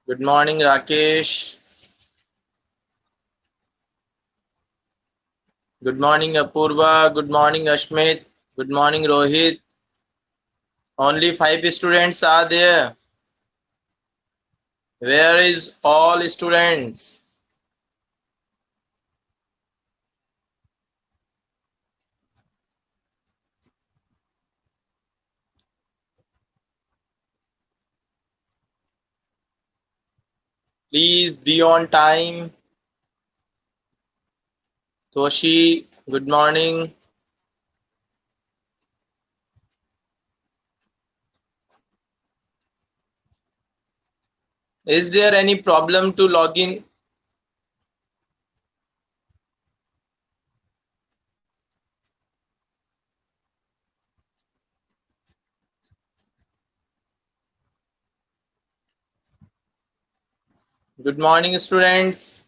Good morning, Rakesh. Good morning, Apurva. Good morning, Ashmit. Good morning, Rohit. Only 5 students are there. Where is all students? Please be on time. Toshi, good morning. Is there any problem to log in? Good morning, students.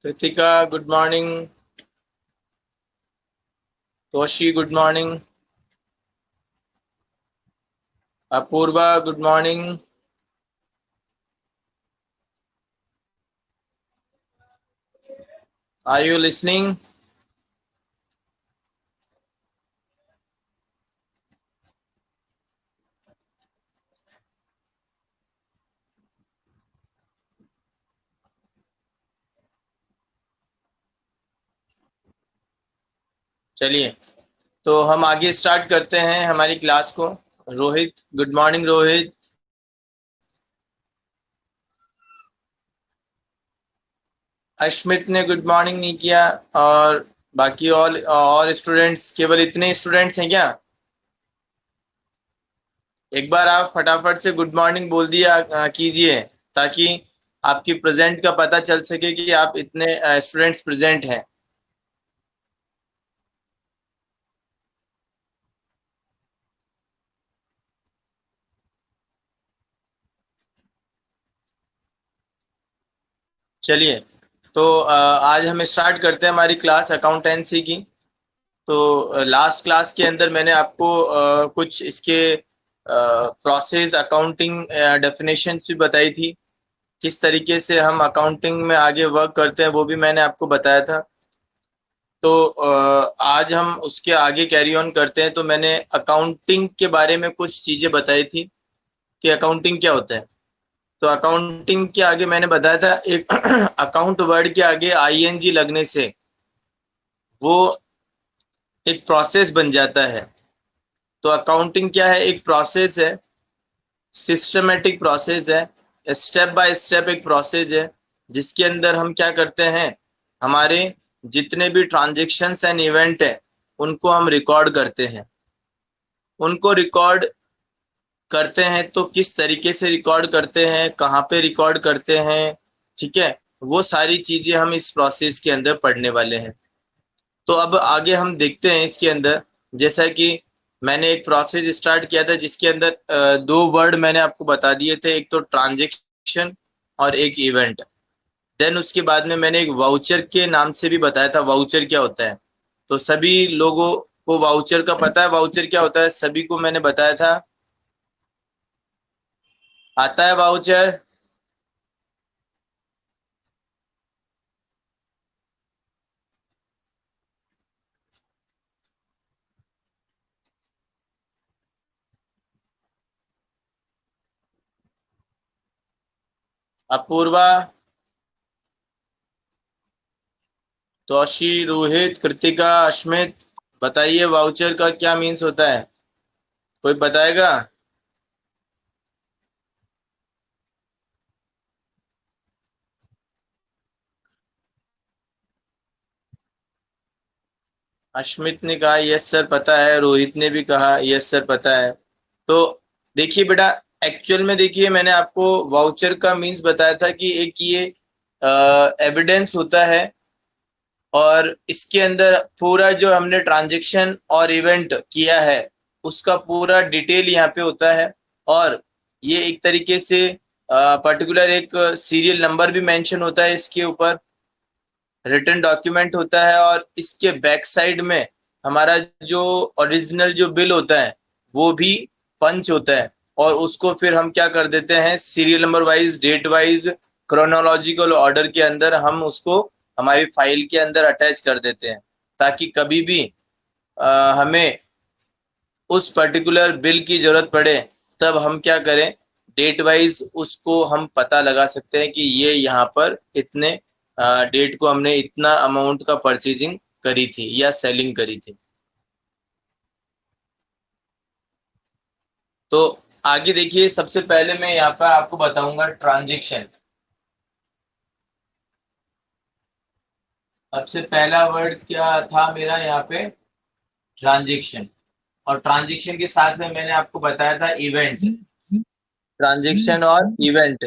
Kritika, good morning. Toshi, good morning. Apurva, good morning. Are you listening? चलिए, तो हम आगे start करते हैं हमारी class को। Rohit, good morning Rohit. Ashmit ने good morning नहीं किया, और बाकी और स्टूडेंट्स, केवल इतने स्टूडेंट्स हैं क्या? एक बार आप फटाफट से गुड मॉर्निंग बोल दिया कीजिए, ताकि आपकी प्रेजेंट का पता चल सके कि आप इतने स्टूडेंट्स प्रेजेंट हैं। चलिए, तो आज हम स्टार्ट करते हैं हमारी क्लास अकाउंटेंसी की। तो लास्ट क्लास के अंदर मैंने आपको कुछ इसके प्रोसेस, अकाउंटिंग डेफिनेशन भी बताई थी। किस तरीके से हम अकाउंटिंग में आगे वर्क करते हैं वो भी मैंने आपको बताया था। तो आज हम उसके आगे कैरी ऑन करते हैं। तो मैंने अकाउंटिंग के बारे में कुछ चीज़ें बताई थी कि अकाउंटिंग क्या होता है। तो अकाउंटिंग के आगे मैंने बताया था, एक अकाउंट वर्ड के आगे आईएनजी लगने से वो एक प्रोसेस बन जाता है। तो अकाउंटिंग क्या है? एक प्रोसेस है, सिस्टमेटिक प्रोसेस है, स्टेप बाय स्टेप एक प्रोसेस है, जिसके अंदर हम क्या करते हैं, हमारे जितने भी ट्रांजेक्शन्स एंड इवेंट है उनको हम रिकॉर्ड करते हैं। उनको रिकॉर्ड करते हैं तो किस तरीके से रिकॉर्ड करते हैं, कहाँ पे रिकॉर्ड करते हैं, ठीक है, वो सारी चीजें हम इस प्रोसेस के अंदर पढ़ने वाले हैं। तो अब आगे हम देखते हैं इसके अंदर। जैसा कि मैंने एक प्रोसेस स्टार्ट किया था जिसके अंदर दो वर्ड मैंने आपको बता दिए थे, एक तो ट्रांजेक्शन और एक इवेंट। देन उसके बाद में मैंने एक वाउचर के नाम से भी बताया था, वाउचर क्या होता है। तो सभी लोगों को वाउचर का पता है, वाउचर क्या होता है सभी को मैंने बताया था। आता है वाउचर? अपूर्वा, तोशी, रोहित, कृतिका, अश्मित, बताइए वाउचर का क्या मीन्स होता है? कोई बताएगा? अश्मित ने कहा यस सर पता है, रोहित ने भी कहा यस सर पता है। तो देखिए बेटा, एक्चुअल में देखिए मैंने आपको वाउचर का मीन्स बताया था कि एक ये एविडेंस होता है, और इसके अंदर पूरा जो हमने ट्रांजैक्शन और इवेंट किया है उसका पूरा डिटेल यहाँ पे होता है। और ये एक तरीके से पर्टिकुलर एक सीरियल नंबर भी मेंशन होता है, इसके ऊपर रिटन डॉक्यूमेंट होता है, और इसके बैक साइड में हमारा जो ओरिजिनल जो बिल होता है वो भी पंच होता है, और उसको फिर हम क्या कर देते हैं, serial number wise, date wise, chronological order के अंदर हम उसको हमारी फाइल के अंदर अटैच कर देते हैं, ताकि कभी भी हमें उस पर्टिकुलर बिल की जरूरत पड़े तब हम क्या करें, डेट वाइज उसको हम पता लगा सकते हैं कि ये यहाँ पर इतने डेट को हमने इतना अमाउंट का परचेजिंग करी थी या सेलिंग करी थी। तो आगे देखिए, सबसे पहले मैं यहाँ पर आपको बताऊंगा ट्रांजेक्शन। सबसे पहला वर्ड क्या था मेरा यहाँ पे, ट्रांजेक्शन। और ट्रांजेक्शन के साथ में मैंने आपको बताया था इवेंट। ट्रांजेक्शन और इवेंट।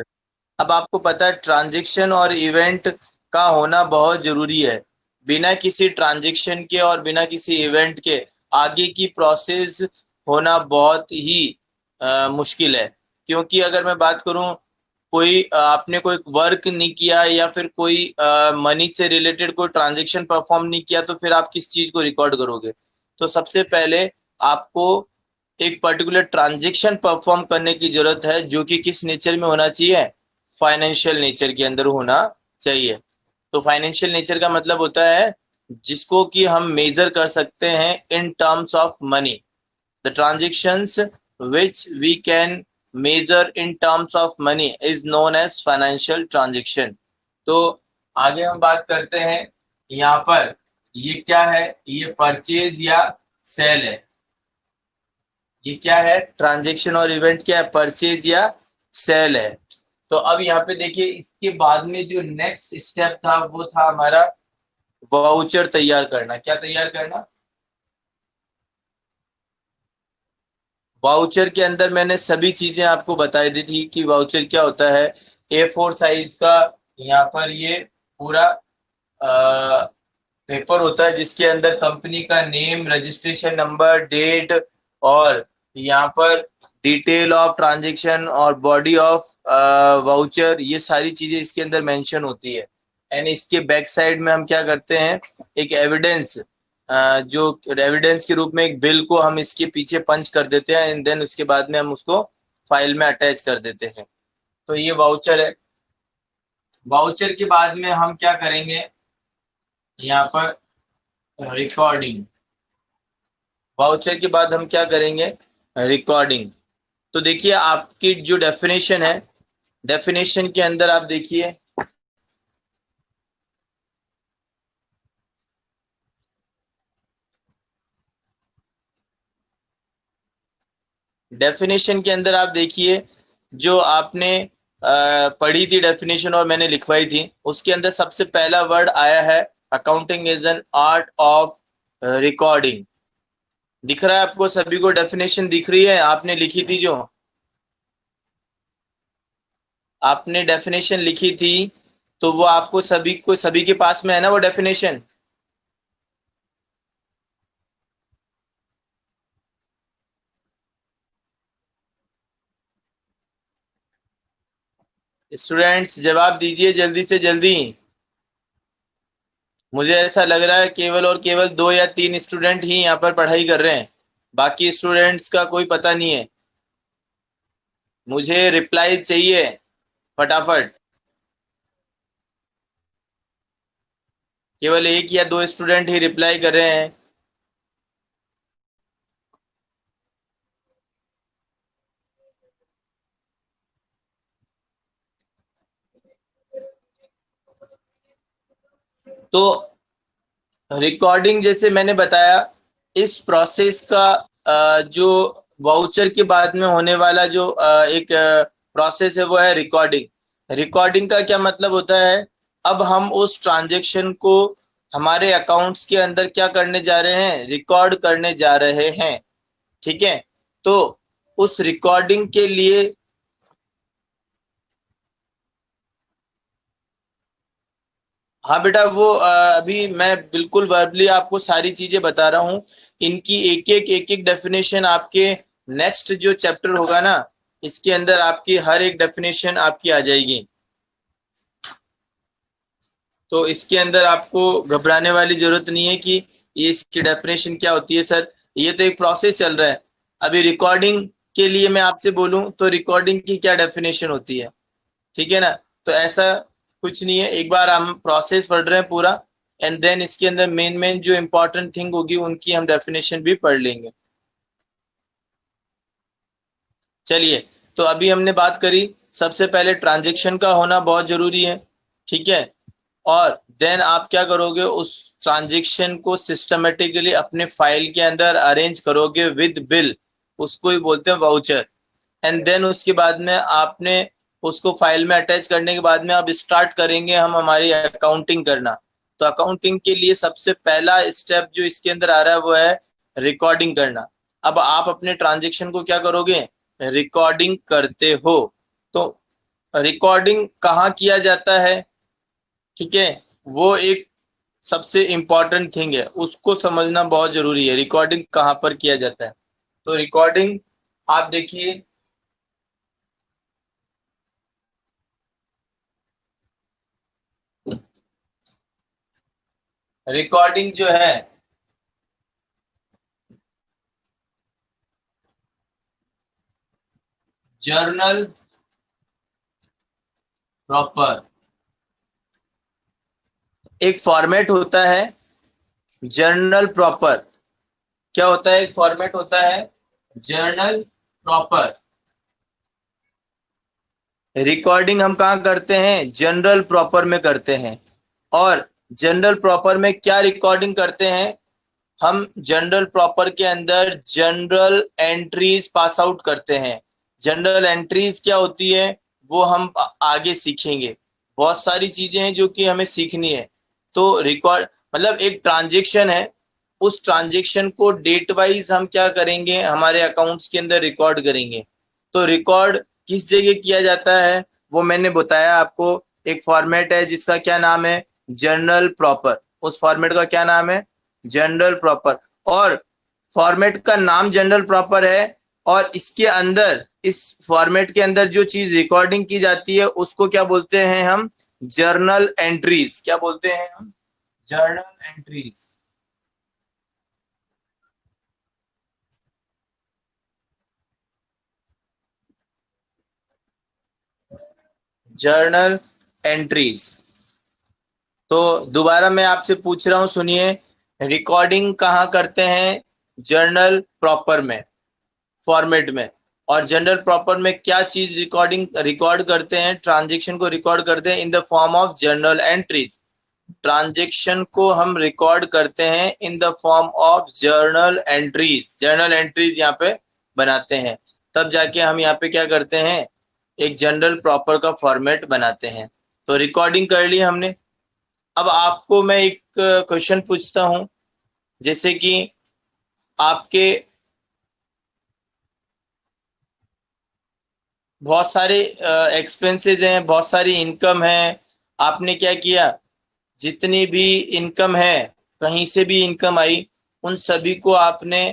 अब आपको पता है ट्रांजेक्शन और इवेंट का होना बहुत जरूरी है। बिना किसी ट्रांजेक्शन के और बिना किसी इवेंट के आगे की प्रोसेस होना बहुत ही मुश्किल है। क्योंकि अगर मैं बात करूं, कोई आपने कोई वर्क नहीं किया या फिर कोई मनी से रिलेटेड कोई ट्रांजेक्शन परफॉर्म नहीं किया, तो फिर आप किस चीज को रिकॉर्ड करोगे। तो सबसे पहले आपको एक पर्टिकुलर ट्रांजेक्शन परफॉर्म करने की जरूरत है, जो कि किस नेचर में होना चाहिए, फाइनेंशियल नेचर के अंदर होना चाहिए। तो फाइनेंशियल नेचर का मतलब होता है जिसको कि हम मेजर कर सकते हैं in terms of money. The transactions which we can measure in terms of money is known as financial transaction। तो आगे हम बात करते हैं, यहाँ पर ये क्या है, ये परचेज या सेल है। ये क्या है, ट्रांजेक्शन और इवेंट क्या है, परचेज या सेल है। तो अब यहाँ पे देखिए, इसके बाद में जो नेक्स्ट स्टेप था वो था हमारा वाउचर तैयार करना। क्या तैयार करना, वाउचर के अंदर मैंने सभी चीजें आपको बताई दी थी कि वाउचर क्या होता है। A4 साइज का यहाँ पर ये पूरा पेपर होता है, जिसके अंदर कंपनी का नेम, रजिस्ट्रेशन नंबर, डेट, और यहाँ पर डिटेल ऑफ ट्रांजैक्शन और बॉडी ऑफ वाउचर, ये सारी चीजें इसके अंदर मेंशन होती है। एंड इसके बैक साइड में हम क्या करते हैं, एक एविडेंस, जो एविडेंस के रूप में एक बिल को हम इसके पीछे पंच कर देते हैं, एंड देन उसके बाद में हम उसको फाइल में अटैच कर देते हैं। तो ये वाउचर है। वाउचर के बाद में हम क्या करेंगे, यहाँ पर रिकॉर्डिंग। वाउचर के बाद हम क्या करेंगे, रिकॉर्डिंग। तो देखिए, आपकी जो डेफिनेशन है, डेफिनेशन के अंदर आप देखिए, डेफिनेशन के अंदर आप देखिए, जो आपने पढ़ी थी डेफिनेशन और मैंने लिखवाई थी, उसके अंदर सबसे पहला वर्ड आया है, accounting is an art of recording. दिख रहा है आपको सभी को, डेफिनेशन दिख रही है, आपने लिखी थी जो आपने डेफिनेशन लिखी थी, तो वो आपको सभी के पास में है ना वो डेफिनेशन। स्टूडेंट्स जवाब दीजिए जल्दी से जल्दी। मुझे ऐसा लग रहा है केवल और केवल 2 या 3 स्टूडेंट ही यहाँ पर पढ़ाई कर रहे हैं, बाकी स्टूडेंट्स का कोई पता नहीं है। मुझे रिप्लाई चाहिए फटाफट। केवल 1 या 2 स्टूडेंट ही रिप्लाई कर रहे हैं। तो रिकॉर्डिंग जैसे मैंने बताया, इस प्रोसेस का जो वाउचर के बाद में होने वाला जो एक प्रोसेस है वो है रिकॉर्डिंग। रिकॉर्डिंग का क्या मतलब होता है, अब हम उस ट्रांजेक्शन को हमारे अकाउंट्स के अंदर क्या करने जा रहे हैं, रिकॉर्ड करने जा रहे हैं। ठीक है। तो उस रिकॉर्डिंग के लिए, हाँ बेटा, वो अभी मैं बिल्कुल वर्बली आपको सारी चीजें बता रहा हूँ। इनकी एक एक डेफिनेशन आपके नेक्स्ट जो चैप्टर होगा ना, इसके अंदर आपकी हर एक डेफिनेशन आपकी आ जाएगी। तो इसके अंदर आपको घबराने वाली जरूरत नहीं है कि ये इसकी डेफिनेशन क्या होती है सर? ये तो एक प्रोसेस चल रहा है। अभी रिकॉर्डिंग के लिए मैं आपसे बोलूं तो रिकॉर्डिंग की क्या डेफिनेशन होती है, ठीक है ना? तो ऐसा कुछ नहीं है, एक बार हम प्रोसेस पढ़ रहे हैं पूरा, एंड देन इसके अंदर मेन मेन जो इंपॉर्टेंट थिंग होगी उनकी हम डेफिनेशन भी पढ़ लेंगे। चलिए, तो अभी हमने बात करी सबसे पहले ट्रांजैक्शन का होना बहुत जरूरी है, ठीक है? और देन आप क्या करोगे, उस ट्रांजैक्शन को सिस्टमेटिकली अपने फाइल के अंदर अरेंज करोगे विद बिल, उसको ही बोलते हैं वाउचर। एंड देन उसके बाद में आपने उसको फाइल में अटैच करने के बाद में अब स्टार्ट करेंगे हम हमारी अकाउंटिंग करना। तो अकाउंटिंग के लिए सबसे पहला स्टेप जो इसके अंदर आ रहा है वो है रिकॉर्डिंग करना। अब आप अपने ट्रांजेक्शन को क्या करोगे, रिकॉर्डिंग करते हो। तो रिकॉर्डिंग कहाँ किया जाता है, ठीक है, वो एक सबसे इम्पॉर्टेंट थिंग है, उसको समझना बहुत जरूरी है, रिकॉर्डिंग कहाँ पर किया जाता है। तो रिकॉर्डिंग आप देखिए, रिकॉर्डिंग जो है जर्नल प्रॉपर एक फॉर्मेट होता है, जर्नल प्रॉपर क्या होता है, एक फॉर्मेट होता है जर्नल प्रॉपर। रिकॉर्डिंग हम कहाँ करते हैं, जनरल प्रॉपर में करते हैं। और जनरल प्रॉपर में क्या रिकॉर्डिंग करते हैं, हम जनरल प्रॉपर के अंदर जनरल एंट्रीज पास आउट करते हैं। जनरल एंट्रीज क्या होती है वो हम आगे सीखेंगे, बहुत सारी चीजें हैं जो कि हमें सीखनी है। तो रिकॉर्ड मतलब एक ट्रांजेक्शन है, उस ट्रांजेक्शन को डेट वाइज हम क्या करेंगे, हमारे अकाउंट्स के अंदर रिकॉर्ड करेंगे। तो रिकॉर्ड किस जगह किया जाता है वो मैंने बताया आपको, एक फॉर्मेट है जिसका क्या नाम है, जर्नल प्रॉपर। उस फॉर्मेट का क्या नाम है, जनरल प्रॉपर। और फॉर्मेट का नाम जनरल प्रॉपर है, और इसके अंदर इस फॉर्मेट के अंदर जो चीज रिकॉर्डिंग की जाती है उसको क्या बोलते हैं हम, जर्नल एंट्रीज। क्या बोलते हैं हम, जर्नल एंट्रीज। Journal entries. तो दोबारा मैं आपसे पूछ रहा हूं, सुनिए, रिकॉर्डिंग कहाँ करते हैं, जर्नल प्रॉपर में, फॉर्मेट में। और जनरल प्रॉपर में क्या चीज रिकॉर्डिंग रिकॉर्ड करते हैं, ट्रांजेक्शन को रिकॉर्ड करते हैं in the form of journal entries. Transaction को हम रिकॉर्ड करते हैं in the form of journal entries. Journal entries यहाँ पे बनाते हैं, तब जाके हम यहाँ पे क्या करते हैं, एक जनरल प्रॉपर का फॉर्मेट बनाते हैं। तो रिकॉर्डिंग कर ली हमने। अब आपको मैं एक क्वेश्चन पूछता हूं, जैसे कि आपके बहुत सारे एक्सपेंसेस हैं, बहुत सारी इनकम है, आपने क्या किया, जितनी भी इनकम है, कहीं से भी इनकम आई, उन सभी को आपने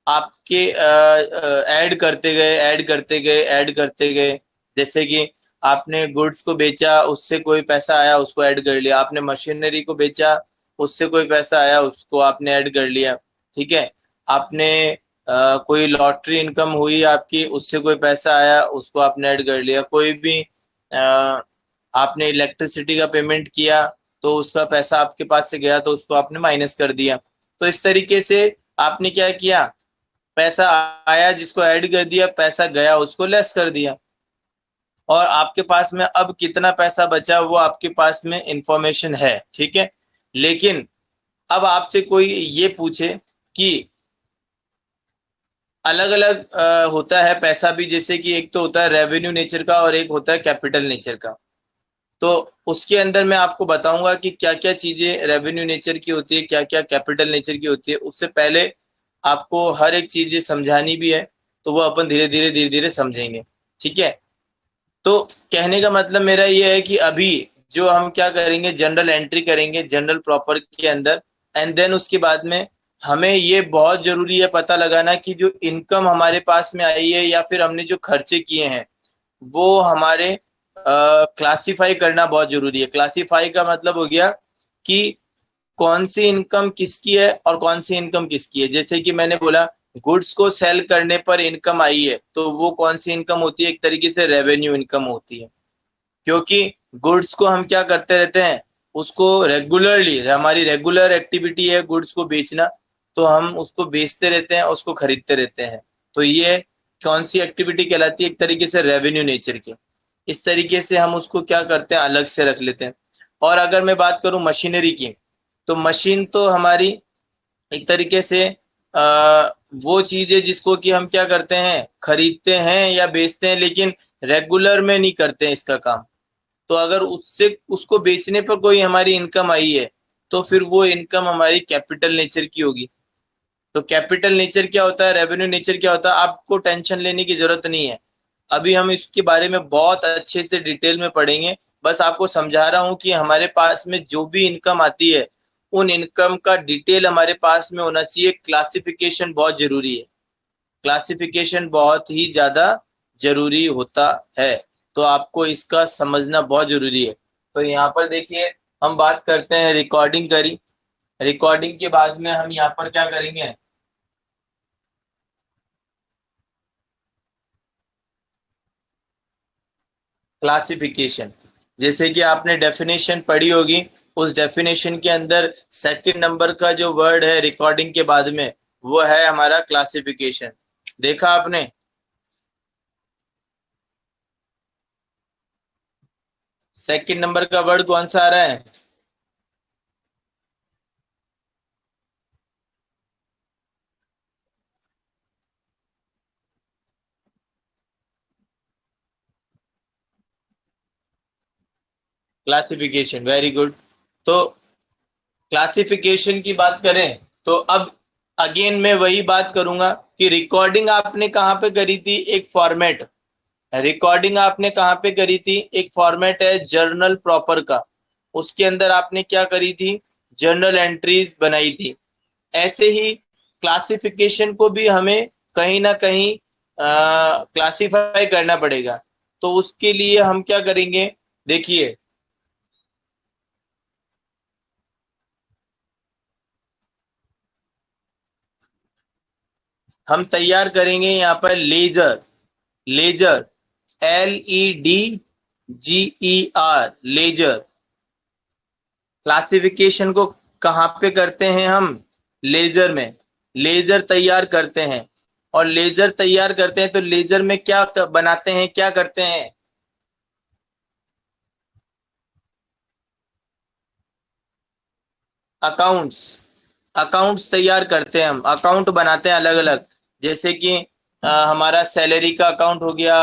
आपके ऐड करते गए, ऐड करते गए, ऐड करते गए। जैसे कि आपने गुड्स को बेचा, उससे कोई पैसा आया, उसको ऐड कर लिया। आपने मशीनरी को बेचा, उससे कोई पैसा आया, उसको आपने ऐड कर लिया, ठीक है। आपने कोई लॉटरी इनकम हुई आपकी, उससे कोई पैसा आया, उसको आपने ऐड कर लिया। कोई भी आपने इलेक्ट्रिसिटी का पेमेंट किया, तो उसका पैसा आपके पास से गया, तो उसको आपने माइनस कर दिया। तो इस तरीके से आपने क्या किया, पैसा आया जिसको ऐड कर दिया, पैसा गया उसको लेस कर दिया। और आपके पास में अब कितना पैसा बचा वो आपके पास में इंफॉर्मेशन है, ठीक है। लेकिन अब आपसे कोई ये पूछे कि अलग अलग होता है पैसा भी, जैसे कि एक तो होता है रेवेन्यू नेचर का और एक होता है कैपिटल नेचर का। तो उसके अंदर मैं आपको बताऊंगा कि क्या क्या चीजें रेवेन्यू नेचर की होती है, क्या क्या कैपिटल नेचर की होती है। उससे पहले आपको हर एक चीजें समझानी भी है, तो वो अपन धीरे धीरे समझेंगे, ठीक है। तो कहने का मतलब मेरा ये है कि अभी जो हम क्या करेंगे, जनरल एंट्री करेंगे जनरल प्रॉपर के अंदर। एंड देन उसके बाद में हमें ये बहुत जरूरी है पता लगाना कि जो इनकम हमारे पास में आई है या फिर हमने जो खर्चे किए हैं वो हमारे क्लासिफाई करना बहुत जरूरी है। क्लासिफाई का मतलब हो गया कि कौन सी इनकम किसकी है और कौन सी इनकम किसकी है। जैसे कि मैंने बोला गुड्स को सेल करने पर इनकम आई है, तो वो कौन सी इनकम होती है, एक तरीके से रेवेन्यू इनकम होती है। क्योंकि गुड्स को हम क्या करते रहते हैं, उसको रेगुलरली, हमारी रेगुलर एक्टिविटी है गुड्स को बेचना, तो हम उसको बेचते रहते हैं, उसको खरीदते रहते हैं। तो ये कौन सी एक्टिविटी कहलाती है, एक तरीके से रेवेन्यू नेचर की। इस तरीके से हम उसको क्या करते हैं, अलग से रख लेते हैं। और अगर मैं बात करूं मशीनरी की, तो मशीन तो हमारी एक तरीके से वो चीज है जिसको कि हम क्या करते हैं, खरीदते हैं या बेचते हैं, लेकिन रेगुलर में नहीं करते हैं इसका काम। तो अगर उससे उसको बेचने पर कोई हमारी इनकम आई है, तो फिर वो इनकम हमारी कैपिटल नेचर की होगी। तो कैपिटल नेचर क्या होता है, रेवेन्यू नेचर क्या होता है, आपको टेंशन लेने की जरूरत नहीं है। अभी हम इसके बारे में बहुत अच्छे से डिटेल में पढ़ेंगे। बस आपको समझा रहा हूँ कि हमारे पास में जो भी इनकम आती है, उन इनकम का डिटेल हमारे पास में होना चाहिए। क्लासिफिकेशन बहुत जरूरी है, क्लासिफिकेशन बहुत ही ज्यादा जरूरी होता है। तो आपको इसका समझना बहुत जरूरी है। तो यहाँ पर देखिए, हम बात करते हैं, रिकॉर्डिंग करी, रिकॉर्डिंग के बाद में हम यहाँ पर क्या करेंगे, क्लासिफिकेशन। जैसे कि आपने डेफिनेशन पढ़ी होगी, उस डेफिनेशन के अंदर सेकंड नंबर का जो वर्ड है रिकॉर्डिंग के बाद में, वो है हमारा क्लासिफिकेशन। देखा आपने? सेकंड नंबर का वर्ड कौन सा आ रहा है? Classification, very good. तो क्लासिफिकेशन की बात करें, तो अब अगेन मैं वही बात करूंगा कि रिकॉर्डिंग आपने कहाँ पे करी थी, एक फॉर्मेट, रिकॉर्डिंग आपने कहाँ पे करी थी, एक फॉर्मेट है जर्नल प्रॉपर का, उसके अंदर आपने क्या करी थी, जर्नल एंट्रीज बनाई थी। ऐसे ही क्लासिफिकेशन को भी हमें कहीं ना कहीं क्लासिफाई करना पड़ेगा। तो उसके लिए हम क्या करेंगे, देखिए, हम तैयार करेंगे यहाँ पर ledger, ledger, LEDGER, ledger. Classification को कहाँ पे करते हैं हम, लेजर में, लेजर तैयार करते हैं। और लेजर तैयार करते हैं तो लेजर में क्या बनाते हैं, क्या करते हैं, अकाउंट्स, अकाउंट्स तैयार करते हैं, हम अकाउंट बनाते हैं अलग अलग। जैसे कि हमारा सैलरी का अकाउंट हो गया,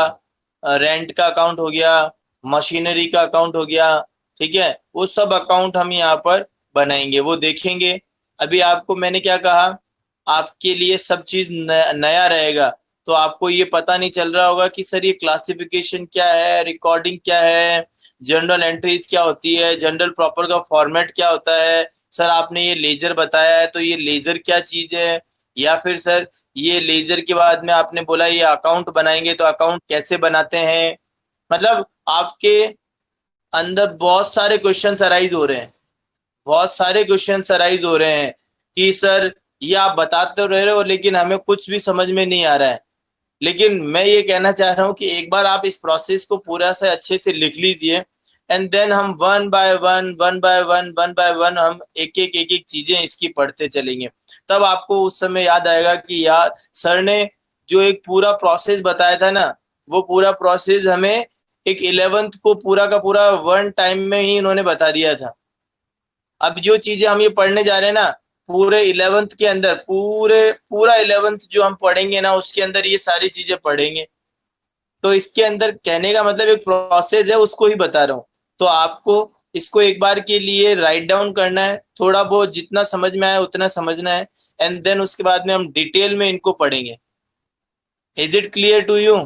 रेंट का अकाउंट हो गया, मशीनरी का अकाउंट हो गया, ठीक है, वो सब अकाउंट हम यहाँ पर बनाएंगे, वो देखेंगे। अभी आपको मैंने क्या कहा, आपके लिए सब चीज नया रहेगा, तो आपको ये पता नहीं चल रहा होगा कि सर ये क्लासिफिकेशन क्या है, रिकॉर्डिंग क्या है, जर्नल एंट्रीज क्या होती है, जनरल प्रॉपर का फॉर्मेट क्या होता है, सर आपने ये लेजर बताया है तो ये लेजर क्या चीज है, या फिर सर ये लेजर के बाद में आपने बोला ये अकाउंट बनाएंगे तो अकाउंट कैसे बनाते हैं। मतलब आपके अंदर बहुत सारे क्वेश्चंस अराइज हो रहे हैं, बहुत सारे क्वेश्चंस अराइज हो रहे हैं कि सर ये आप बताते तो रहे हो लेकिन हमें कुछ भी समझ में नहीं आ रहा है। लेकिन मैं ये कहना चाह रहा हूँ कि एक बार आप इस प्रोसेस को पूरा से अच्छे से लिख लीजिए, एंड देन हम वन बाय वन हम एक एक चीजें इसकी पढ़ते चलेंगे। तब आपको उस समय याद आएगा कि यार सर ने जो एक पूरा प्रोसेस बताया था ना, वो पूरा प्रोसेस हमें एक 11th को पूरा का पूरा वन टाइम में ही इन्होंने बता दिया था। अब जो चीजें हम ये पढ़ने जा रहे हैं ना, पूरे 11th के अंदर, पूरा 11th जो हम पढ़ेंगे ना, उसके अंदर ये सारी चीजें पढ़ेंगे। तो इसके अंदर कहने का मतलब एक प्रोसेस है, उसको ही बता रहा हूँ। तो आपको इसको एक बार के लिए राइट डाउन करना है, थोड़ा बहुत जितना समझ में आया उतना समझना है, एंड देन उसके बाद में हम डिटेल में इनको पढ़ेंगे। Is it clear to you?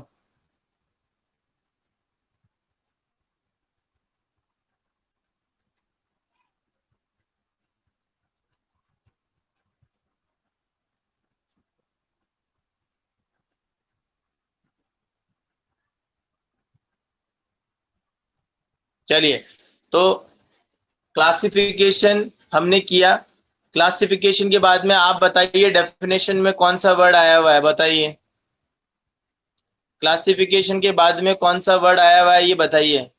चलिए, तो क्लासिफिकेशन हमने किया। क्लासिफिकेशन के बाद में आप बताइए डेफिनेशन में कौन सा वर्ड आया हुआ है, बताइए। क्लासिफिकेशन के बाद में कौन सा वर्ड आया हुआ है ये बताइए।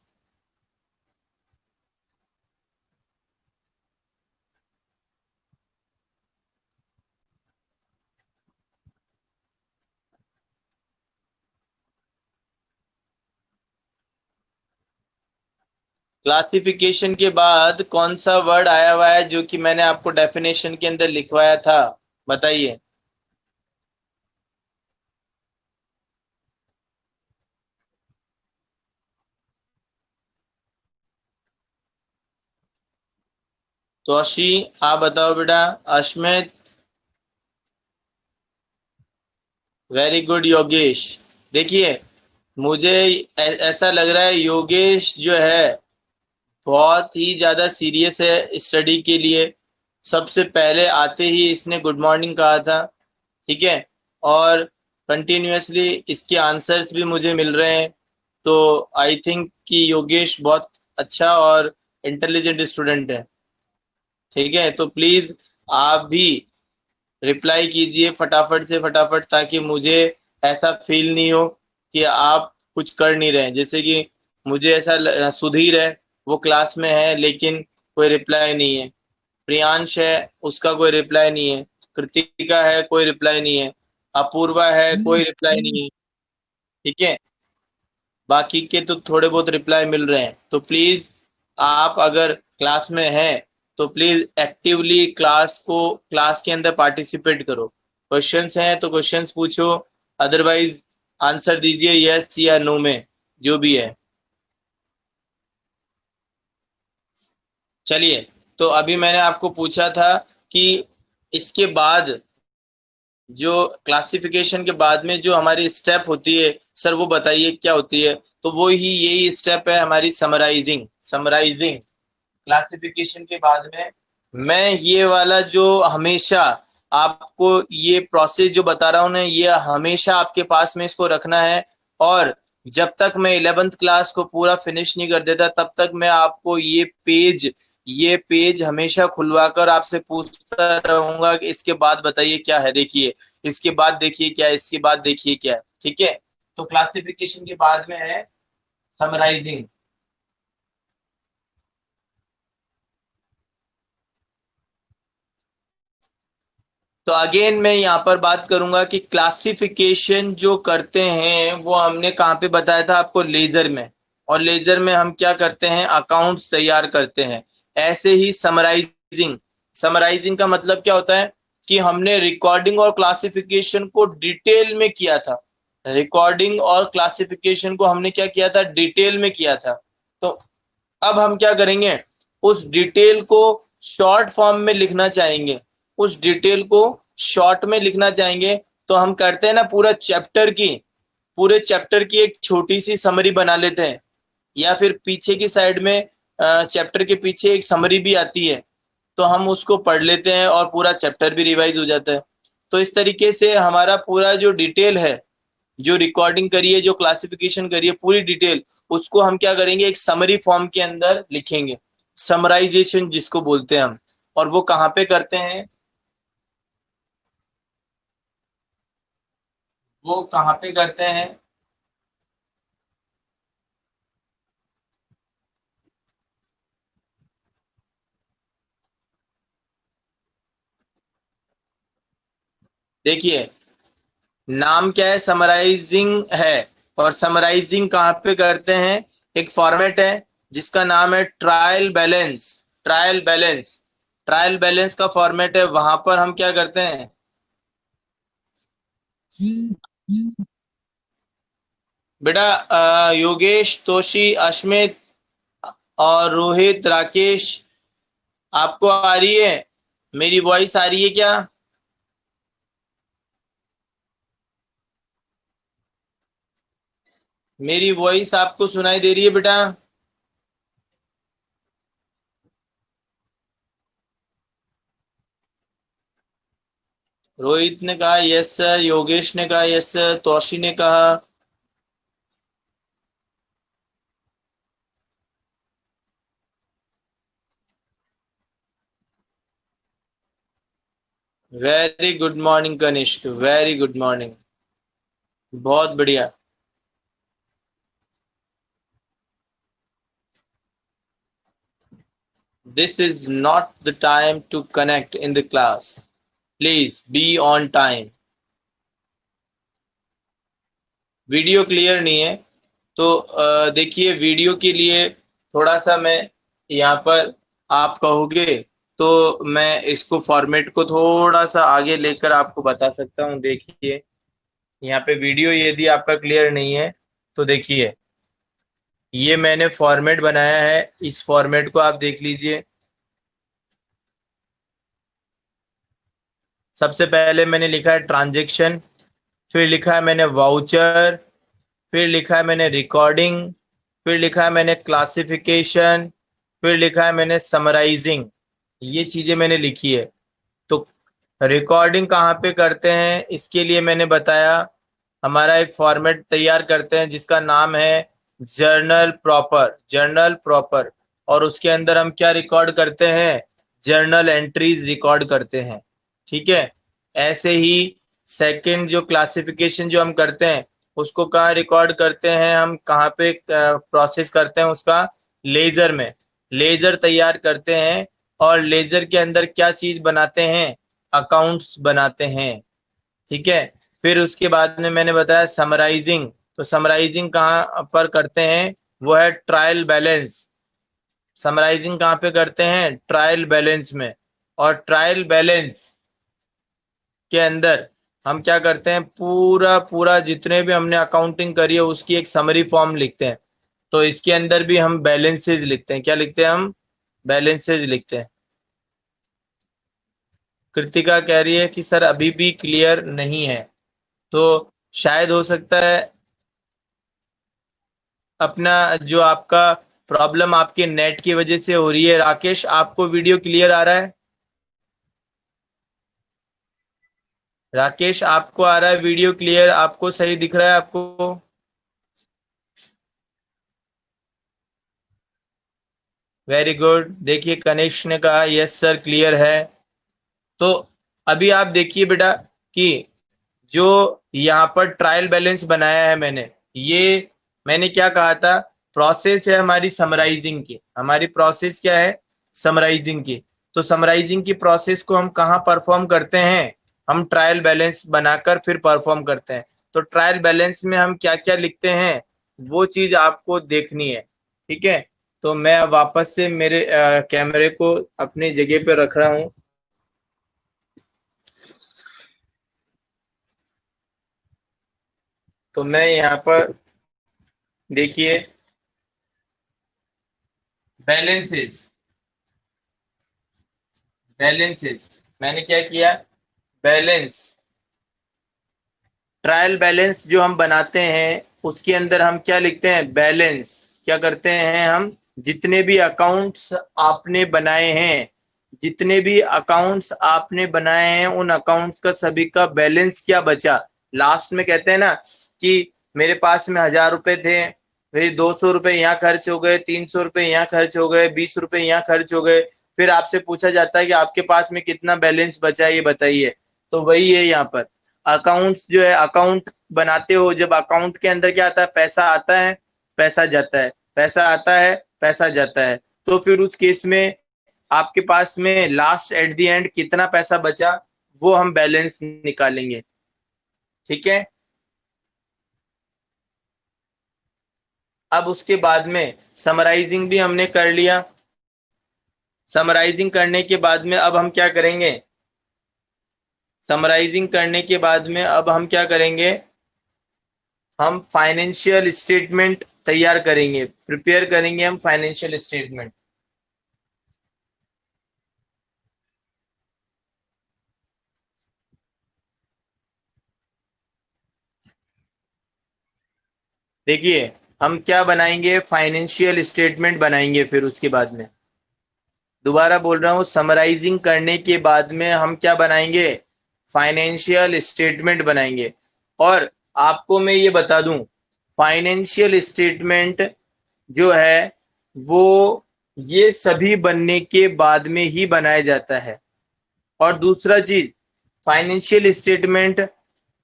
क्लासिफिकेशन के बाद कौन सा वर्ड आया हुआ है जो कि मैंने आपको डेफिनेशन के अंदर लिखवाया था, बताइए। तोशी, आप बताओ बेटा। Ashmit, very good Yogesh. देखिए, मुझे ऐसा लग रहा है योगेश जो है बहुत ही ज़्यादा सीरियस है स्टडी के लिए। सबसे पहले आते ही इसने गुड मॉर्निंग कहा था, ठीक है, और कंटिन्यूअसली इसके आंसर्स भी मुझे मिल रहे हैं। तो आई थिंक कि योगेश बहुत अच्छा और इंटेलिजेंट स्टूडेंट है, ठीक है। तो प्लीज़ आप भी रिप्लाई कीजिए फटाफट से फटाफट, ताकि मुझे ऐसा फील नहीं हो कि आप कुछ कर नहीं रहे हैं। जैसे कि मुझे ऐसा सुधीर है, वो क्लास में है लेकिन कोई रिप्लाई नहीं है। प्रियांश है, उसका कोई रिप्लाई नहीं है। कृतिका है, कोई रिप्लाई नहीं है। अपूर्वा है, कोई रिप्लाई नहीं है, ठीक है। बाकी के तो थोड़े बहुत रिप्लाई मिल रहे हैं। तो प्लीज आप अगर क्लास में हैं तो प्लीज एक्टिवली क्लास के अंदर पार्टिसिपेट करो। क्वेश्चंस हैं तो क्वेश्चंस पूछो, अदरवाइज आंसर दीजिए यस या नो में, जो भी है। चलिए, तो अभी मैंने आपको पूछा था कि इसके बाद जो क्लासिफिकेशन के बाद में जो हमारी स्टेप होती है, सर वो बताइए क्या होती है। तो वो ही यही स्टेप है हमारी समराइजिंग। समराइजिंग क्लासिफिकेशन के बाद में मैं ये वाला जो हमेशा आपको ये प्रोसेस जो बता रहा हूँ ना, ये हमेशा आपके पास में इसको रखना है। और जब तक मैं 11th क्लास को पूरा फिनिश नहीं कर देता तब तक मैं आपको ये पेज हमेशा खुलवा कर आपसे पूछता रहूंगा कि इसके बाद बताइए क्या है, देखिए इसके बाद देखिए क्या है, इसके बाद देखिए क्या है, ठीक है। तो क्लासिफिकेशन के बाद में है समराइजिंग। तो अगेन मैं यहाँ पर बात करूंगा कि क्लासिफिकेशन जो करते हैं वो हमने कहाँ पे बताया था आपको, लेजर में। और लेजर में हम क्या करते हैं, अकाउंट्स तैयार करते हैं। ऐसे ही समराइजिंग, समराइजिंग का मतलब क्या होता है कि हमने रिकॉर्डिंग और क्लासिफिकेशन को डिटेल में किया था। रिकॉर्डिंग और क्लासिफिकेशन को हमने क्या किया था, डिटेल में किया था। तो अब हम क्या करेंगे, उस डिटेल को शॉर्ट फॉर्म में लिखना चाहेंगे। उस डिटेल को शॉर्ट में लिखना चाहेंगे तो हम करते हैं ना, पूरे चैप्टर की एक छोटी सी समरी बना लेते हैं। या फिर पीछे की साइड में चैप्टर के पीछे एक समरी भी आती है, तो हम उसको पढ़ लेते हैं और पूरा चैप्टर भी रिवाइज हो जाता है। तो इस तरीके से हमारा पूरा जो डिटेल है, जो रिकॉर्डिंग करी है, जो क्लासिफिकेशन करी है, पूरी डिटेल, उसको हम क्या करेंगे, एक समरी फॉर्म के अंदर लिखेंगे। समराइजेशन जिसको बोलते हैं हम। और वो कहाँ पे करते हैं, वो कहाँ पे करते हैं। देखिए, नाम क्या है, समराइजिंग है। और समराइजिंग कहाँ पे करते हैं, एक फॉर्मेट है जिसका नाम है trial balance. Trial balance, trial balance का फॉर्मेट है, वहां पर हम क्या करते हैं। बेटा योगेश, तोशी, अश्मित और रोहित, राकेश, आपको आ रही है, मेरी वॉइस आ रही है क्या। मेरी वॉइस आपको सुनाई दे रही है बेटा। रोहित ने कहा यस सर, योगेश ने कहा यस सर, तौशी ने कहा। Very good morning Kanishk, very good morning, बहुत बढ़िया। This is not the time to connect in the class. Please be on time. Video clear नहीं है तो देखिए, वीडियो के लिए थोड़ा सा मैं यहाँ पर, आप कहोगे तो मैं इसको फॉर्मेट को थोड़ा सा आगे लेकर आपको बता सकता हूँ। देखिए यहाँ पे वीडियो यदि आपका क्लियर नहीं है तो देखिए, ये मैंने फॉर्मेट बनाया है, इस फॉर्मेट को आप देख लीजिए। सबसे पहले मैंने लिखा है ट्रांजैक्शन, फिर लिखा है मैंने वाउचर, फिर लिखा है मैंने रिकॉर्डिंग, फिर लिखा है मैंने क्लासिफिकेशन, फिर लिखा है मैंने समराइजिंग। ये चीजें मैंने लिखी है। तो रिकॉर्डिंग कहाँ पे करते हैं, इसके लिए मैंने बताया हमारा एक फॉर्मेट तैयार करते हैं जिसका नाम है जर्नल प्रॉपर, जर्नल प्रॉपर। और उसके अंदर हम क्या रिकॉर्ड करते हैं, जर्नल एंट्रीज रिकॉर्ड करते हैं। ठीक है। ऐसे ही सेकंड जो क्लासिफिकेशन जो हम करते हैं उसको कहाँ रिकॉर्ड करते हैं, हम कहाँ पे प्रोसेस करते हैं उसका, लेजर में। लेजर तैयार करते हैं और लेजर के अंदर क्या चीज बनाते हैं, अकाउंट्स बनाते हैं। ठीक है। फिर उसके बाद में मैंने बताया समराइजिंग। तो समराइजिंग कहाँ पर करते हैं, वो है ट्रायल बैलेंस। समराइजिंग कहाँ पे करते हैं, ट्रायल बैलेंस में। और ट्रायल बैलेंस के अंदर हम क्या करते हैं, पूरा पूरा जितने भी हमने अकाउंटिंग करी है उसकी एक समरी फॉर्म लिखते हैं। तो इसके अंदर भी हम बैलेंसेज लिखते हैं। क्या लिखते हैं हम, बैलेंसेज लिखते हैं। कृतिका कह रही है कि सर अभी भी क्लियर नहीं है, तो शायद हो सकता है अपना जो आपका प्रॉब्लम आपके नेट की वजह से हो रही है। राकेश, आपको वीडियो क्लियर आ रहा है? राकेश, आपको आ रहा है वीडियो क्लियर, आपको सही दिख रहा है आपको? Very good. देखिए कनिष्क ने कहा यस सर क्लियर है। तो अभी आप देखिए बेटा कि जो यहाँ पर ट्रायल बैलेंस बनाया है मैंने, ये मैंने क्या कहा था, प्रोसेस है हमारी समराइजिंग की। हमारी प्रोसेस क्या है, समराइजिंग की। तो समराइजिंग की प्रोसेस को हम कहाँ परफॉर्म करते हैं, हम ट्रायल बैलेंस बनाकर फिर परफॉर्म करते हैं। तो ट्रायल बैलेंस में हम क्या क्या लिखते हैं वो चीज आपको देखनी है। ठीक है। तो मैं अब वापस से मेरे कैमरे को अपनी जगह पे रख रहा हूँ। तो मैं यहाँ पर देखिए बैलेंसेस, बैलेंसेस मैंने क्या किया, बैलेंस, ट्रायल बैलेंस जो हम बनाते हैं उसके अंदर हम क्या लिखते हैं, बैलेंस। क्या करते हैं हम, जितने भी अकाउंट्स आपने बनाए हैं, जितने भी अकाउंट्स आपने बनाए हैं उन अकाउंट्स का सभी का बैलेंस क्या बचा। लास्ट में कहते हैं ना कि मेरे पास में 1000 रुपए थे, फिर 200 रुपए यहाँ खर्च हो गए, 300 रुपए यहाँ खर्च हो गए, 20 रुपए यहाँ खर्च हो गए। फिर आपसे पूछा जाता है कि आपके पास में कितना बैलेंस बचा है ये बताइए। तो वही है यहाँ पर, अकाउंट्स जो है, अकाउंट बनाते हो जब, अकाउंट के अंदर क्या आता है, पैसा आता है, पैसा जाता है, पैसा आता है, पैसा जाता है। तो फिर उस केस में आपके पास में लास्ट एट द एंड कितना पैसा बचा वो हम बैलेंस निकालेंगे। ठीक है। अब उसके बाद में समराइजिंग भी हमने कर लिया। समराइजिंग करने के बाद में अब हम क्या करेंगे, समराइजिंग करने के बाद में अब हम क्या करेंगे, हम फाइनेंशियल स्टेटमेंट तैयार करेंगे, प्रिपेयर करेंगे हम फाइनेंशियल स्टेटमेंट। देखिए हम क्या बनाएंगे, फाइनेंशियल स्टेटमेंट बनाएंगे। फिर उसके बाद में दोबारा बोल रहा हूँ, समराइजिंग करने के बाद में हम क्या बनाएंगे, फाइनेंशियल स्टेटमेंट बनाएंगे। और आपको मैं ये बता दूं, फाइनेंशियल स्टेटमेंट जो है वो ये सभी बनने के बाद में ही बनाया जाता है। और दूसरा चीज, financial statement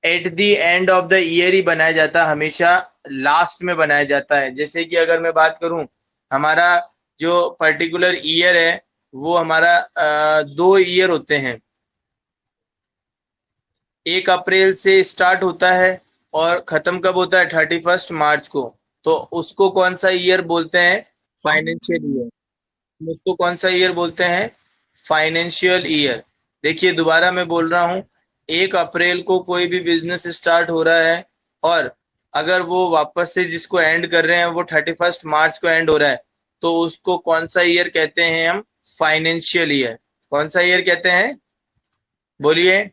at the end of the year ही बनाया जाता है, हमेशा लास्ट में बनाया जाता है। जैसे कि अगर मैं बात करूं, हमारा जो पर्टिकुलर ईयर है वो हमारा 2 ईयर होते हैं। 1 अप्रैल से स्टार्ट होता है और खत्म कब होता है? 31 मार्च को। तो उसको कौन सा ईयर बोलते हैं? Financial year. उसको कौन सा ईयर बोलते हैं? Financial year. देखिए दोबारा मैं बोल रहा हूँ, 1 अप्रैल को कोई भी बिजनेस स्टार्ट हो रहा है और अगर वो वापस से जिसको एंड कर रहे हैं वो 31 मार्च को एंड हो रहा है, तो उसको कौन सा ईयर कहते हैं हम? Financial year. कौन सा ईयर कहते हैं? बोलिए,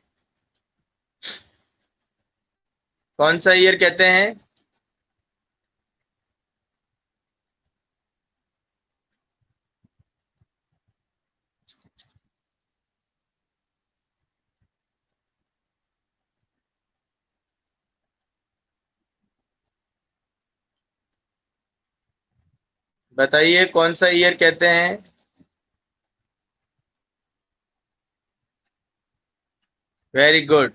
कौन सा ईयर कहते हैं? बताइए कौन सा ईयर कहते हैं? Very good.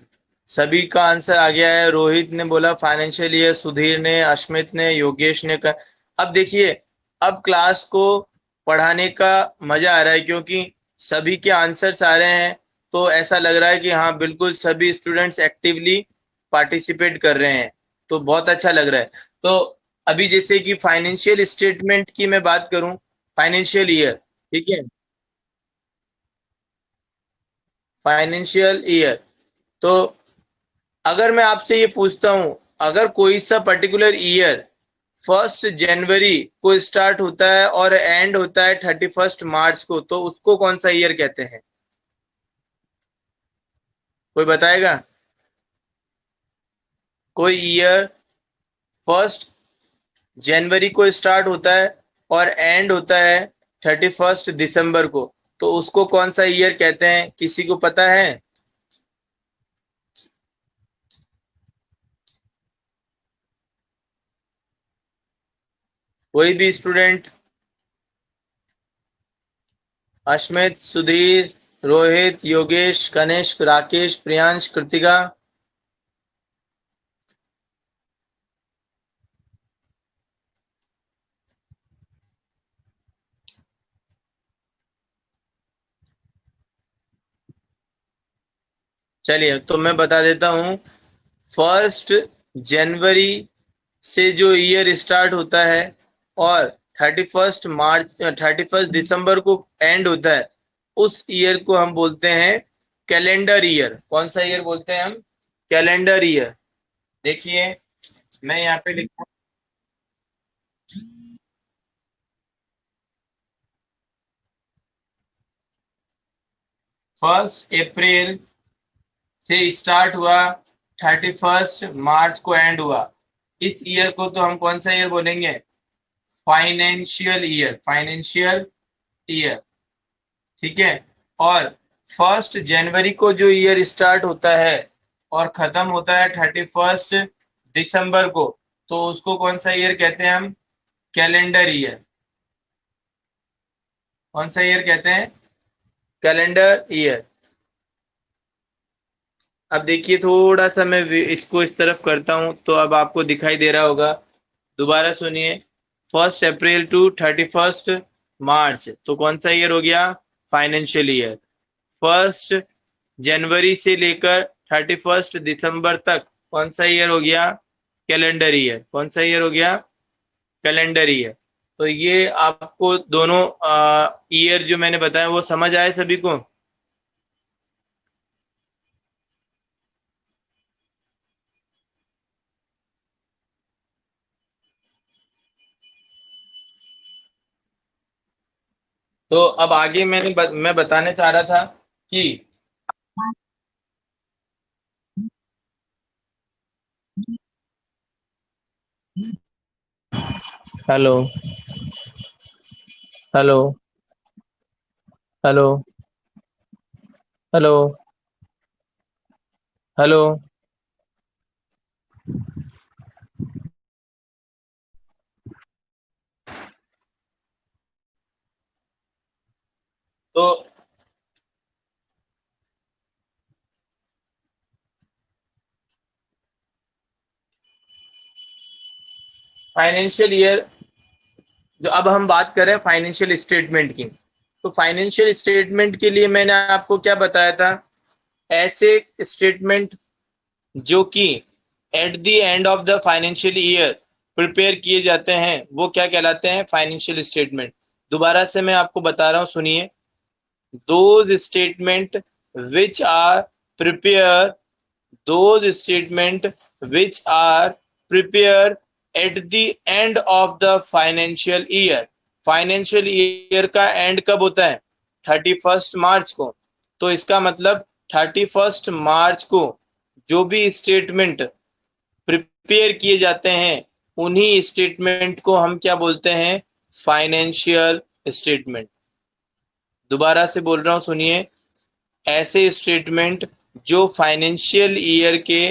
सभी का आंसर आ गया है। रोहित ने बोला फाइनेंशियल ईयर, सुधीर ने, अश्मित ने, योगेश ने कर। अब देखिए, अब क्लास को पढ़ाने का मजा आ रहा है क्योंकि सभी के आंसर्स आ रहे हैं। तो ऐसा लग रहा है कि हाँ बिल्कुल सभी स्टूडेंट्स एक्टिवली पार्टिसिपेट कर रहे हैं। तो बहुत अच्छा लग रहा है। तो अभी जैसे कि फाइनेंशियल स्टेटमेंट की मैं बात करूं, फाइनेंशियल ईयर, ठीक है, फाइनेंशियल ईयर। तो अगर मैं आपसे ये पूछता हूं, अगर कोई सा पर्टिकुलर ईयर 1 जनवरी को स्टार्ट होता है और एंड होता है 31 मार्च को, तो उसको कौन सा ईयर कहते हैं? कोई बताएगा? कोई ईयर 1 जनवरी को स्टार्ट होता है और एंड होता है 31 दिसंबर को, तो उसको कौन सा ईयर कहते हैं? किसी को पता है? कोई भी स्टूडेंट? अश्मित, सुधीर, रोहित, योगेश, कनिष्क, राकेश, प्रियांश, कृतिका। चलिए तो मैं बता देता हूँ। 1 जनवरी से जो ईयर स्टार्ट होता है और 31 दिसंबर को एंड होता है, उस ईयर को हम बोलते हैं कैलेंडर ईयर। कौन सा ईयर बोलते हैं हम? Calendar year. देखिए मैं यहाँ पे लिखता 1 अप्रैल से स्टार्ट हुआ, 31 मार्च को एंड हुआ। इस ईयर को तो हम कौन सा ईयर बोलेंगे? Financial year. फाइनेंशियल ईयर, ठीक है। और 1 जनवरी को जो ईयर स्टार्ट होता है और खत्म होता है 31 दिसंबर को, तो उसको कौन सा ईयर कहते हैं हम? Calendar year. कौन सा ईयर कहते हैं? Calendar year. अब देखिए थोड़ा सा मैं इसको इस तरफ करता हूं तो अब आपको दिखाई दे रहा होगा। दोबारा सुनिए। 1 अप्रैल to 31 मार्च, तो कौन सा ईयर हो गया? Financial year. 1 जनवरी से लेकर 31 दिसंबर तक कौन सा ईयर हो गया? Calendar year. कौन सा ईयर हो गया? Calendar year. तो ये आपको दोनों ईयर जो मैंने बताया वो समझ आए सभी को? तो अब आगे मैं बताने चाह रहा था कि hello, hello, hello, hello, hello. तो फाइनेंशियल ईयर, जो अब हम बात करें फाइनेंशियल स्टेटमेंट की, तो फाइनेंशियल स्टेटमेंट के लिए मैंने आपको क्या बताया था, ऐसे स्टेटमेंट जो कि eight the end of the financial year prepare किए जाते हैं वो क्या कहलाते हैं, फाइनेंशियल स्टेटमेंट। दोबारा से मैं आपको बता रहा हूं, सुनिए। Those statement which are prepare, those statement which are prepare at the end of the financial year. Financial year का एंड कब होता है, 31 मार्च को। तो इसका मतलब 31 मार्च को जो भी स्टेटमेंट प्रिपेयर किए जाते हैं उन्हीं स्टेटमेंट को हम क्या बोलते हैं, फाइनेंशियल स्टेटमेंट। दोबारा से बोल रहा हूं, सुनिए। ऐसे स्टेटमेंट जो फाइनेंशियल ईयर के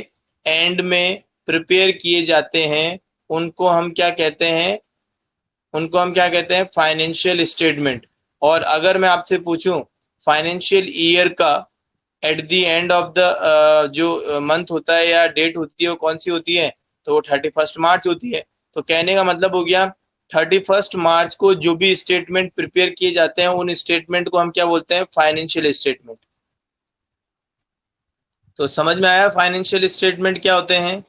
एंड में प्रिपेयर किए जाते हैं उनको हम क्या कहते हैं, उनको हम क्या कहते हैं, फाइनेंशियल स्टेटमेंट। और अगर मैं आपसे पूछूं फाइनेंशियल ईयर का eight the end of the जो मंथ होता है या डेट होती है वो कौन सी होती है, तो वो 31 मार्च होती है। तो कहने का मतलब हो गया 31 मार्च को जो भी स्टेटमेंट प्रिपेयर किए जाते हैं उन स्टेटमेंट को हम क्या बोलते हैं, फाइनेंशियल स्टेटमेंट। तो समझ में आया फाइनेंशियल स्टेटमेंट क्या होते हैं।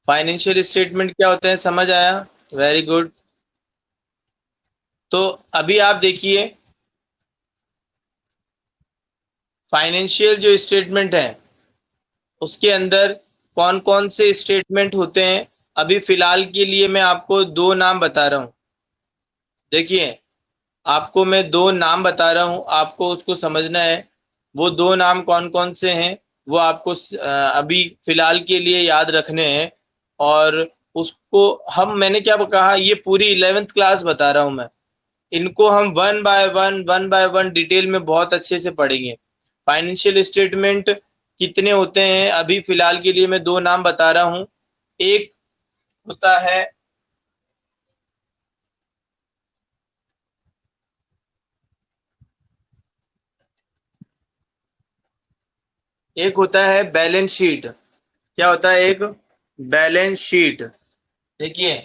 फाइनेंशियल स्टेटमेंट क्या होते हैं, समझ आया, वेरी गुड। तो अभी आप देखिए फाइनेंशियल जो स्टेटमेंट है उसके अंदर कौन कौन से स्टेटमेंट होते हैं। अभी फिलहाल के लिए मैं आपको दो नाम बता रहा हूं। देखिए, आपको मैं दो नाम बता रहा हूं, आपको उसको समझना है। वो दो नाम कौन कौन से हैं वो आपको अभी फिलहाल के लिए याद रखने हैं। और उसको हम, मैंने क्या कहा, ये पूरी 11th क्लास बता रहा हूं मैं। इनको हम वन बाय वन डिटेल में बहुत अच्छे से पढ़ेंगे। फाइनेंशियल स्टेटमेंट कितने होते हैं, अभी फिलहाल के लिए मैं दो नाम बता रहा हूं। एक होता है, एक होता है बैलेंस शीट। क्या होता है, एक बैलेंस शीट। देखिए,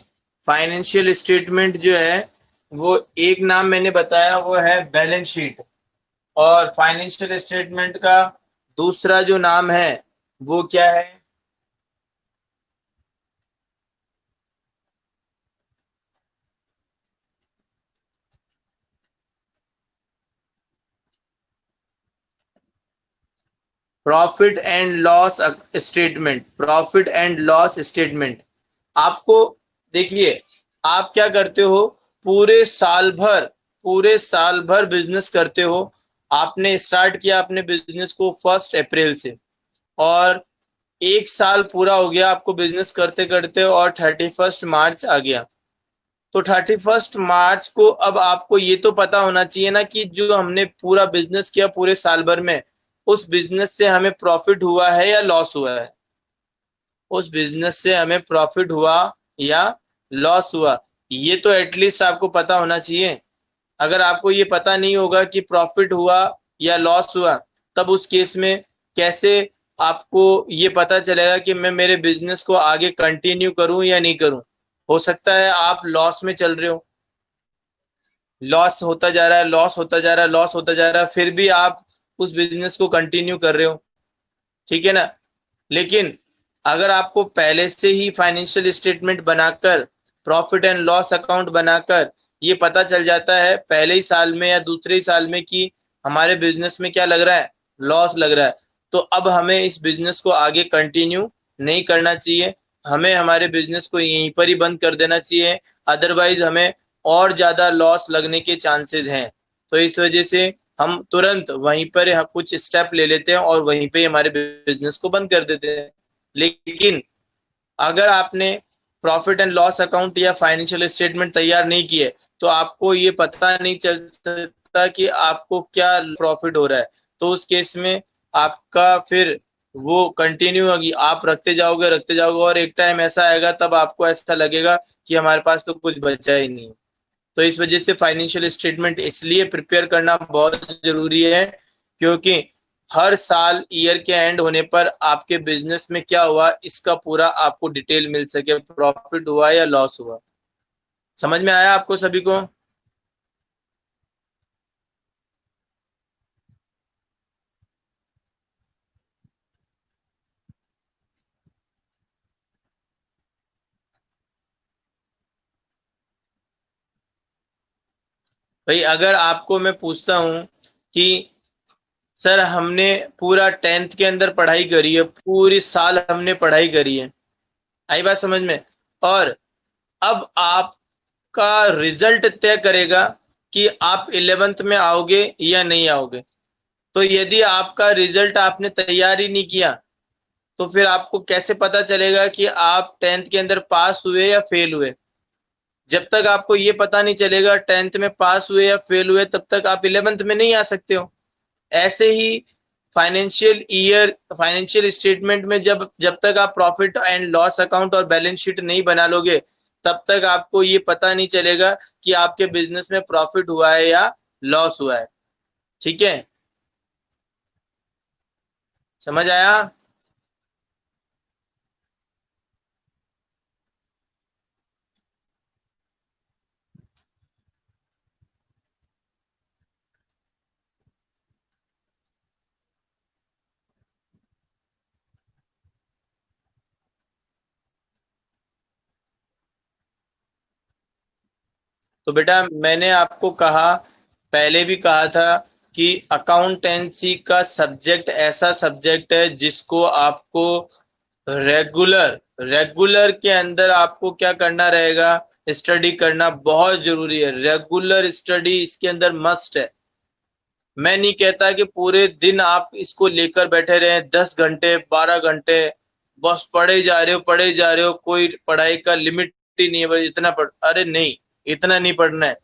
फाइनेंशियल स्टेटमेंट जो है वो एक नाम मैंने बताया वो है बैलेंस शीट। और फाइनेंशियल स्टेटमेंट का दूसरा जो नाम है वो क्या है, profit and loss statement. Profit and loss statement. आपको देखिए, आप क्या करते हो, पूरे साल भर, पूरे साल भर बिजनेस करते हो। आपने स्टार्ट किया अपने बिजनेस को 1 अप्रैल से, और एक साल पूरा हो गया आपको बिजनेस करते करते, और 31 मार्च आ गया। तो 31 मार्च को अब आपको ये तो पता होना चाहिए ना कि जो हमने पूरा बिजनेस किया पूरे साल भर में, उस बिजनेस से हमें प्रॉफिट हुआ है या लॉस हुआ है, उस बिजनेस से हमें प्रॉफिट हुआ या लॉस हुआ, ये तो एटलीस्ट आपको पता होना चाहिए। अगर आपको ये पता नहीं होगा कि प्रॉफिट हुआ या लॉस हुआ, तब उस केस में कैसे आपको ये पता चलेगा कि मैं मेरे बिजनेस को आगे कंटिन्यू करूं या नहीं करूं। हो सकता है आप लॉस में चल रहे हो, लॉस होता जा रहा है, लॉस होता जा रहा है, लॉस होता जा रहा है, फिर भी आप उस बिजनेस को कंटिन्यू कर रहे हो, ठीक है ना। लेकिन अगर आपको पहले से ही फाइनेंशियल स्टेटमेंट बनाकर, प्रॉफिट एंड लॉस अकाउंट बनाकर ये पता चल जाता है पहले ही साल में या दूसरे ही साल में कि हमारे बिजनेस में क्या लग रहा है, लॉस लग रहा है, तो अब हमें इस बिजनेस को आगे कंटिन्यू नहीं करना चाहिए। हमें हमारे बिजनेस को यहीं पर ही बंद कर देना चाहिए, अदरवाइज हमें और ज्यादा लॉस लगने के चांसेस हैं। तो इस वजह से हम तुरंत वहीं पर कुछ स्टेप ले लेते हैं और वहीं पे हमारे बिजनेस को बंद कर देते हैं। लेकिन अगर आपने प्रॉफिट एंड लॉस अकाउंट या फाइनेंशियल स्टेटमेंट तैयार नहीं किए तो आपको ये पता नहीं चल सकता कि आपको क्या प्रॉफिट हो रहा है। तो उस केस में आपका फिर वो कंटिन्यू होगी, आप रखते जाओगे और एक टाइम ऐसा आएगा तब आपको ऐसा लगेगा कि हमारे पास तो कुछ बचा ही नहीं। तो इस वजह से फाइनेंशियल स्टेटमेंट इसलिए प्रिपेयर करना बहुत जरूरी है, क्योंकि हर साल ईयर के एंड होने पर आपके बिजनेस में क्या हुआ इसका पूरा आपको डिटेल मिल सके, प्रॉफिट हुआ या लॉस हुआ। समझ में आया आपको सभी को? भाई अगर आपको मैं पूछता हूं कि सर हमने पूरा 10th के अंदर पढ़ाई करी है, पूरी साल हमने पढ़ाई करी है, आई बात समझ में, और अब आपका रिजल्ट तय करेगा कि आप 11th में आओगे या नहीं आओगे। तो यदि आपका रिजल्ट आपने तैयार ही नहीं किया तो फिर आपको कैसे पता चलेगा कि आप 10th के अंदर पास हुए या फेल हुए। जब तक आपको ये पता नहीं चलेगा 10th में पास हुए या फेल हुए तब तक आप 11th में नहीं आ सकते हो। ऐसे ही फाइनेंशियल स्टेटमेंट में जब जब तक आप प्रॉफिट एंड लॉस अकाउंट और बैलेंस शीट नहीं बना लोगे तब तक आपको ये पता नहीं चलेगा कि आपके बिजनेस में प्रॉफिट हुआ है या लॉस हुआ है। ठीक है, समझ आया? तो बेटा मैंने आपको कहा, पहले भी कहा था कि अकाउंटेंसी का सब्जेक्ट ऐसा सब्जेक्ट है जिसको आपको रेगुलर रेगुलर के अंदर आपको क्या करना रहेगा, स्टडी करना बहुत जरूरी है। रेगुलर स्टडी इसके अंदर मस्ट है। मैं नहीं कहता कि पूरे दिन आप इसको लेकर बैठे रहे 10 घंटे 12 घंटे, बस पढ़े जा रहे हो, कोई पढ़ाई का लिमिट ही नहीं है, बस इतना पढ़, अरे नहीं, इतना नहीं पढ़ना है।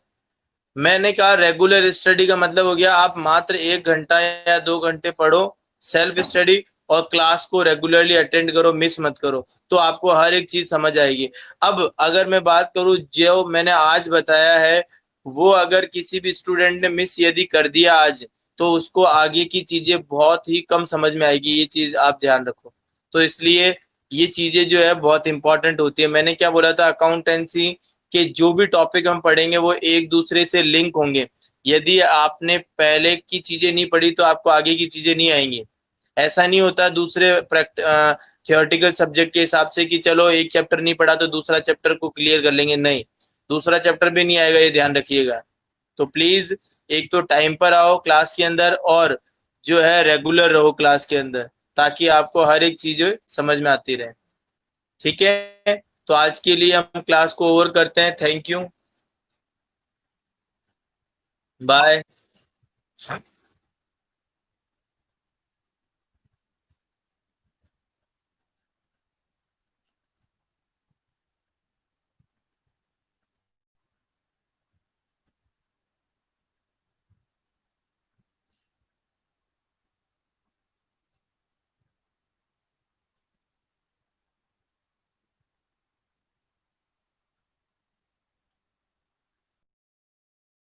मैंने कहा रेगुलर स्टडी का मतलब हो गया आप मात्र 1 घंटा या 2 घंटे पढ़ो, सेल्फ स्टडी, और क्लास को रेगुलरली अटेंड करो, मिस मत करो, तो आपको हर एक चीज समझ आएगी। अब अगर मैं बात करूं जो मैंने आज बताया है, वो अगर किसी भी स्टूडेंट ने मिस यदि कर दिया आज, तो उसको आगे की चीजें बहुत ही कम समझ में आएगी, ये चीज आप ध्यान रखो। तो इसलिए ये चीजें जो है बहुत इंपॉर्टेंट होती है। मैंने क्या बोला था, अकाउंटेंसी कि जो भी टॉपिक हम पढ़ेंगे वो एक दूसरे से लिंक होंगे। यदि आपने पहले की चीजें नहीं पढ़ी तो आपको आगे की चीजें नहीं आएंगी। ऐसा नहीं होता दूसरे थियोरेटिकल सब्जेक्ट के हिसाब से कि चलो एक चैप्टर नहीं पढ़ा तो दूसरा चैप्टर को क्लियर कर लेंगे, नहीं, दूसरा चैप्टर भी नहीं आएगा, ये ध्यान रखिएगा। तो प्लीज एक तो टाइम पर आओ क्लास के अंदर, और जो है रेगुलर रहो क्लास के अंदर, ताकि आपको हर एक चीज समझ में आती रहे। ठीक है, तो आज के लिए हम क्लास को ओवर करते हैं। Thank you, bye.